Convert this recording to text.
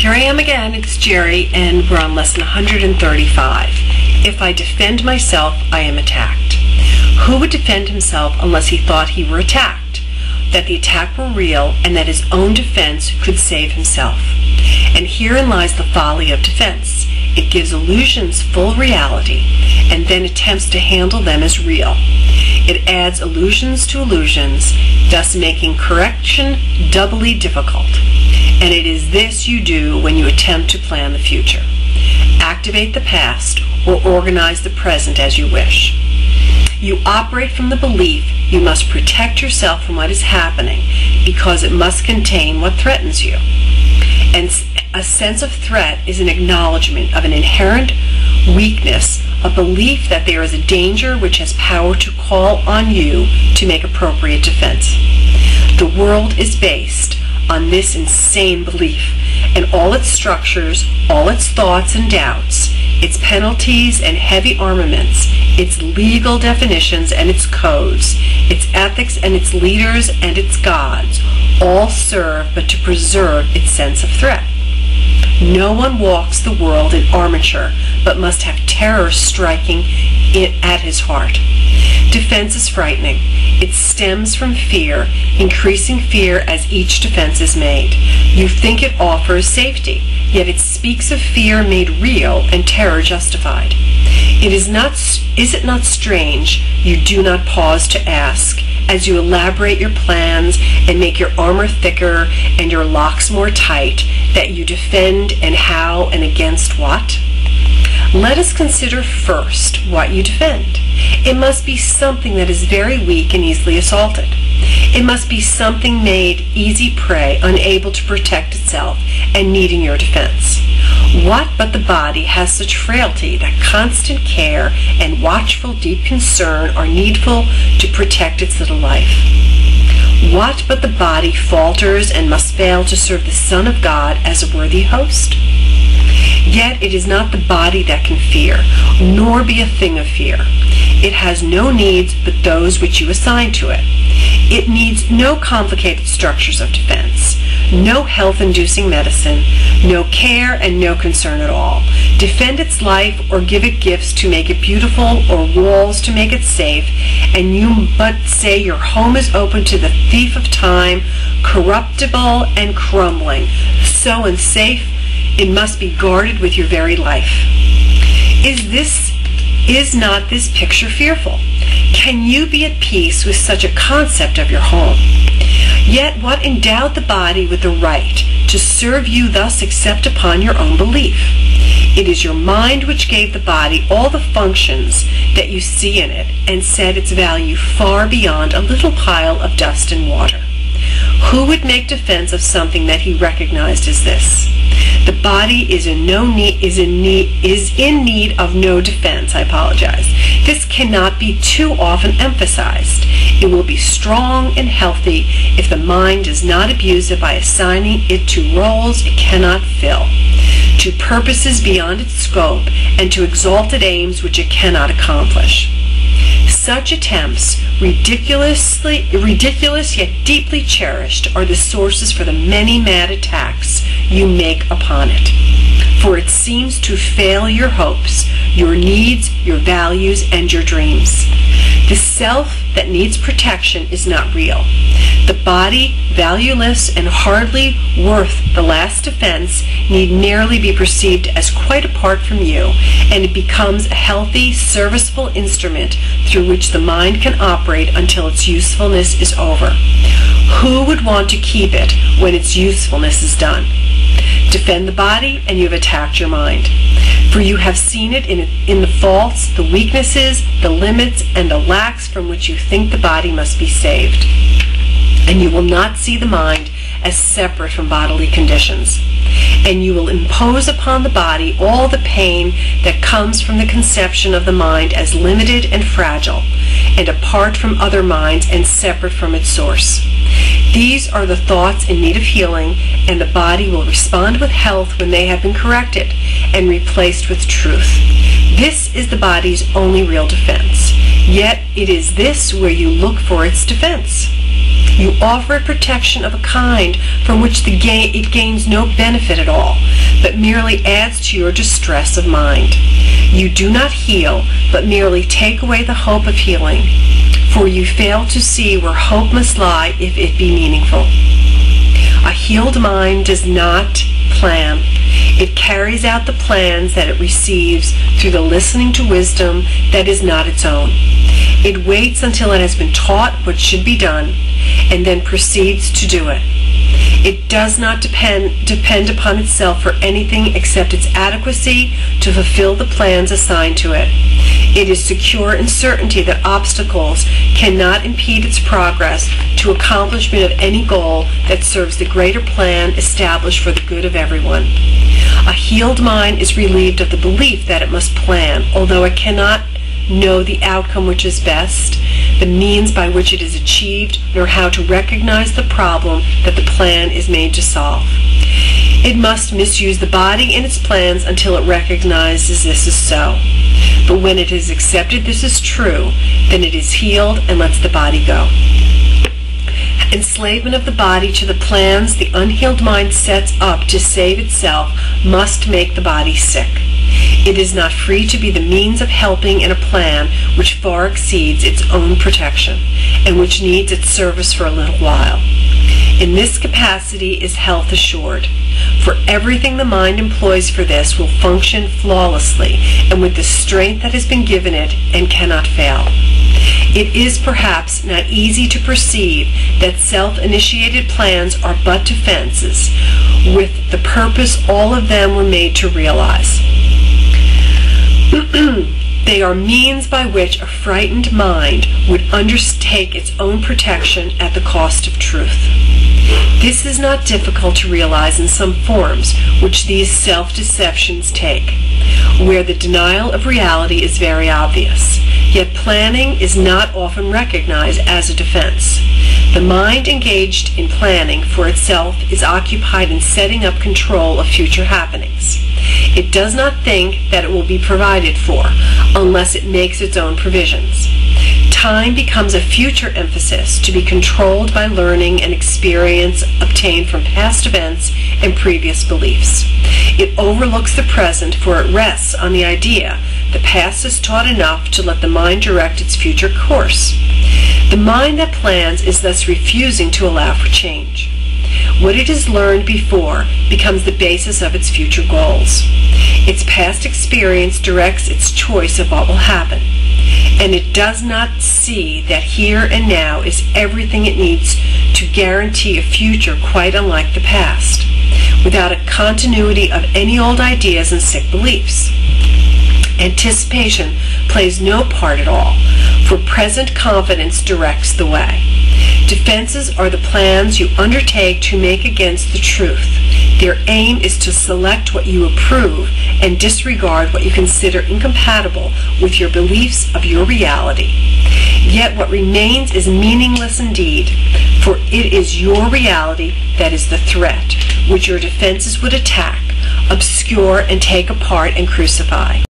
Here I am again, it's Jerry, and we're on lesson 135. If I defend myself, I am attacked. Who would defend himself unless he thought he were attacked, that the attack were real, and that his own defense could save himself? And herein lies the folly of defense. It gives illusions full reality, and then attempts to handle them as real. It adds illusions to illusions, thus making correction doubly difficult. And it is this you do when you attempt to plan the future. Activate the past or organize the present as you wish. You operate from the belief you must protect yourself from what is happening because it must contain what threatens you. And a sense of threat is an acknowledgement of an inherent weakness, a belief that there is a danger which has power to call on you to make appropriate defense. The world is based on this insane belief, and all its structures, all its thoughts and doubts, its penalties and heavy armaments, its legal definitions and its codes, its ethics and its leaders and its gods, all serve but to preserve its sense of threat. No one walks the world in armature, but must have terror striking it at his heart. Defense is frightening. It stems from fear, increasing fear as each defense is made. You think it offers safety, yet it speaks of fear made real and terror justified. Is it not strange you do not pause to ask, as you elaborate your plans and make your armor thicker and your locks more tight, that you defend and how and against what? Let us consider first what you defend. It must be something that is very weak and easily assaulted. It must be something made easy prey, unable to protect itself, and needing your defense. What but the body has such frailty that constant care and watchful deep concern are needful to protect its little life? What but the body falters and must fail to serve the Son of God as a worthy host? Yet it is not the body that can fear, nor be a thing of fear. It has no needs but those which you assign to it. It needs no complicated structures of defense, no health-inducing medicine, no care and no concern at all. Defend its life or give it gifts to make it beautiful or walls to make it safe, and you but say your home is open to the thief of time, corruptible and crumbling, so unsafe it must be guarded with your very life. Is not this picture fearful? Can you be at peace with such a concept of your home? Yet what endowed the body with the right to serve you thus except upon your own belief? It is your mind which gave the body all the functions that you see in it and set its value far beyond a little pile of dust and water. Who would make defense of something that he recognized as this? The body is in need of no defense. This cannot be too often emphasized. It will be strong and healthy if the mind does not abuse it by assigning it to roles it cannot fill, to purposes beyond its scope, and to exalted aims which it cannot accomplish. Such attempts, ridiculous yet deeply cherished, are the sources for the many mad attacks you make upon it. For it seems to fail your hopes, your needs, your values, and your dreams. The self that needs protection is not real. The body, valueless and hardly worth the last defense, need merely be perceived as quite apart from you, and it becomes a healthy, serviceable instrument through which the mind can operate until its usefulness is over. Who would want to keep it when its usefulness is done? Defend the body, and you have attacked your mind. For you have seen it in the faults, the weaknesses, the limits, and the lacks from which you think the body must be saved. And you will not see the mind as separate from bodily conditions. And you will impose upon the body all the pain that comes from the conception of the mind as limited and fragile, and apart from other minds and separate from its source. These are the thoughts in need of healing, and the body will respond with health when they have been corrected and replaced with truth. This is the body's only real defense. Yet it is this where you look for its defense. You offer it protection of a kind from which it gains no benefit at all, but merely adds to your distress of mind. You do not heal, but merely take away the hope of healing, for you fail to see where hope must lie if it be meaningful. A healed mind does not plan. It carries out the plans that it receives through the listening to wisdom that is not its own. It waits until it has been taught what should be done, and then proceeds to do it. It does not depend upon itself for anything except its adequacy to fulfill the plans assigned to it. It is secure in certainty that obstacles cannot impede its progress to accomplishment of any goal that serves the greater plan established for the good of everyone. A healed mind is relieved of the belief that it must plan, although it cannot know the outcome which is best, the means by which it is achieved, nor how to recognize the problem that the plan is made to solve. It must misuse the body in its plans until it recognizes this is so. But when it has accepted this is true, then it is healed and lets the body go. Enslavement of the body to the plans the unhealed mind sets up to save itself must make the body sick. It is not free to be the means of helping in a plan which far exceeds its own protection, and which needs its service for a little while. In this capacity is health assured, for everything the mind employs for this will function flawlessly and with the strength that has been given it and cannot fail. It is perhaps not easy to perceive that self-initiated plans are but defenses, with the purpose all of them were made to realize. They are means by which a frightened mind would undertake its own protection at the cost of truth. This is not difficult to realize in some forms which these self-deceptions take, where the denial of reality is very obvious, yet planning is not often recognized as a defense. The mind engaged in planning for itself is occupied in setting up control of future happenings. It does not think that it will be provided for unless it makes its own provisions. Time becomes a future emphasis to be controlled by learning and experience obtained from past events and previous beliefs. It overlooks the present, for it rests on the idea the past is taught enough to let the mind direct its future course. The mind that plans is thus refusing to allow for change. What it has learned before becomes the basis of its future goals. Its past experience directs its choice of what will happen, and it does not see that here and now is everything it needs to guarantee a future quite unlike the past, without a continuity of any old ideas and sick beliefs. Anticipation plays no part at all, for present confidence directs the way. Defenses are the plans you undertake to make against the truth. Their aim is to select what you approve and disregard what you consider incompatible with your beliefs of your reality. Yet what remains is meaningless indeed, for it is your reality that is the threat, which your defenses would attack, obscure, and take apart and crucify.